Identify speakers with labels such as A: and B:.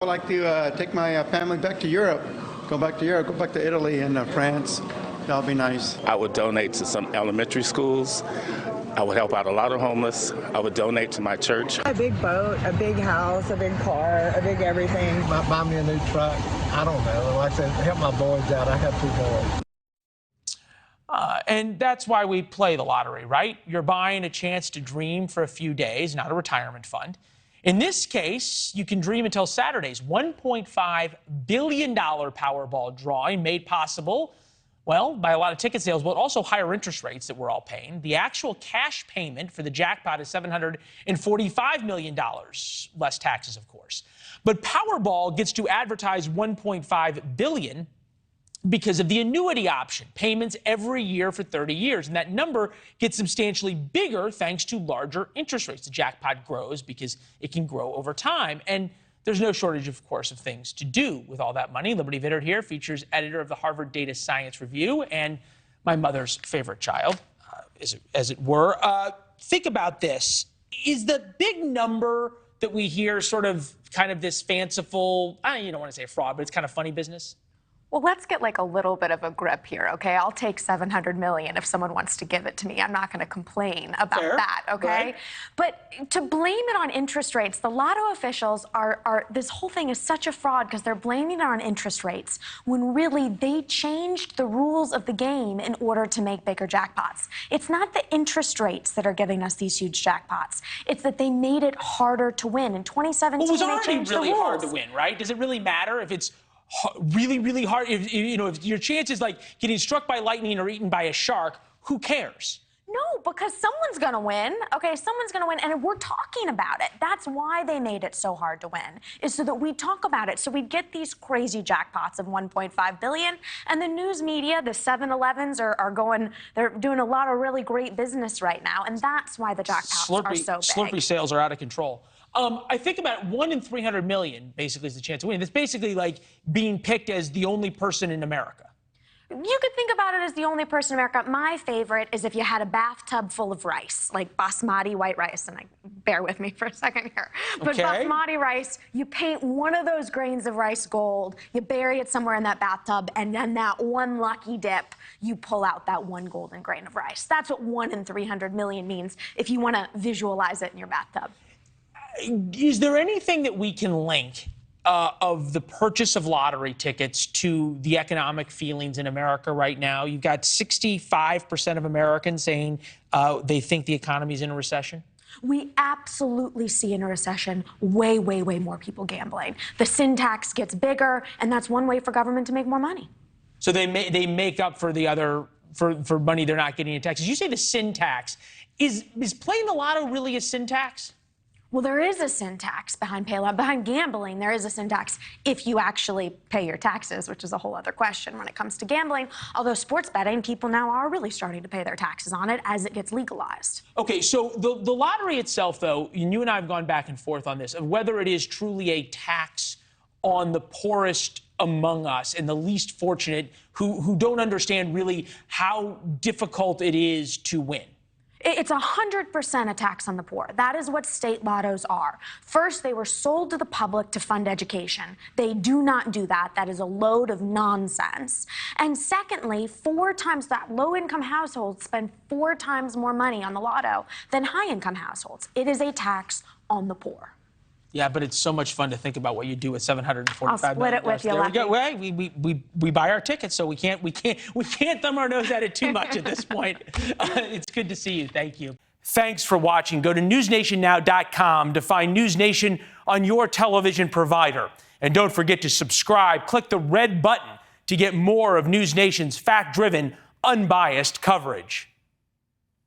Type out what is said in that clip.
A: I'd like to take my family back to Europe, go back to Italy and France. That'll be nice.
B: I would donate to some elementary schools. I would help out a lot of homeless. I would donate to my church.
C: A big boat, a big house, a big car, a big everything.
D: Might buy me a new truck. I don't know. Like I said, help my boys out. I have 2 boys.
E: And that's why we play the lottery, right? You're buying a chance to dream for a few days, not a retirement fund. In this case, you can dream until Saturday's $1.5 billion Powerball drawing, made possible, well, by a lot of ticket sales, but also higher interest rates that we're all paying. The actual cash payment for the jackpot is $745 million, less taxes, of course. But Powerball gets to advertise $1.5 billion because of the annuity option, payments every year for 30 years. And that number gets substantially bigger thanks to larger interest rates. The jackpot grows because it can grow over time. And there's no shortage, of course, of things to do with all that money. Leland Vittert here, features editor of the Harvard Data Science Review and my mother's favorite child, as it were. Think about this. Is the big number that we hear sort of kind of this fanciful, you don't want to say fraud, but it's kind of funny business?
F: Well, let's get like a little bit of a grip here, okay? I'll take $700 million if someone wants to give it to me. I'm not going to complain about that, okay? Right. But to blame it on interest rates, the lotto officials this whole thing is such a fraud because they're blaming it on interest rates when really they changed the rules of the game in order to make bigger jackpots. It's not the interest rates that are giving us these huge jackpots. It's that they made it harder to win. In 2017,
E: well, it was already
F: they changed
E: really
F: the rules.
E: hard to win, right? Does it really matter if it's really, really hard? If your chances like getting struck by lightning or eaten by a shark, who cares?
F: No, because someone's going to win. Okay, someone's going to win, and we're talking about it. That's why they made it so hard to win, is so that we talk about it. So we get these crazy jackpots of $1.5 billion, and the news media, the 7-Elevens they're doing a lot of really great business right now, and that's why the jackpots are so big.
E: Slurpee sales are out of control. I think about 1 in 300 million basically is the chance to win. It's basically like being picked as the only person in America.
F: You could think about it as the only person in America. My favorite is if you had a bathtub full of rice, like basmati white rice. And bear with me for a second here. But basmati rice, you paint one of those grains of rice gold, you bury it somewhere in that bathtub, and then that one lucky dip, you pull out that one golden grain of rice. That's what 1 in 300 million means if you want to visualize it in your bathtub.
E: Is there anything that we can link of the purchase of lottery tickets to the economic feelings in America right now? You've got 65% of Americans saying they think the economy's in a recession.
F: We absolutely see in a recession way, way, way more people gambling. The sin tax gets bigger, and that's one way for government to make more money.
E: So they make up for the other for money they're not getting in taxes. You say the sin tax. Is playing the lotto really a sin tax?
F: Well, there is a sin tax behind gambling. There is a sin tax if you actually pay your taxes, which is a whole other question when it comes to gambling. Although sports betting, people now are really starting to pay their taxes on it as it gets legalized.
E: Okay, so the lottery itself, though, you and I have gone back and forth on this, of whether it is truly a tax on the poorest among us and the least fortunate who don't understand really how difficult it is to win.
F: It's 100% a tax on the poor. That is what state lottos are. First, they were sold to the public to fund education. They do not do that. That is a load of nonsense. And secondly, 4 times that low-income households spend 4 times more money on the lotto than high-income households. It is a tax on the poor.
E: Yeah, but it's so much fun to think about what you do with $745 million.
F: I'll split it with you.
E: There we go. Well, we buy our tickets, so we can't thumb our nose at it too much at this point. It's good to see you. Thank you. Thanks for watching. Go to newsnationnow.com to find NewsNation on your television provider. And don't forget to subscribe. Click the red button to get more of NewsNation's fact-driven, unbiased coverage.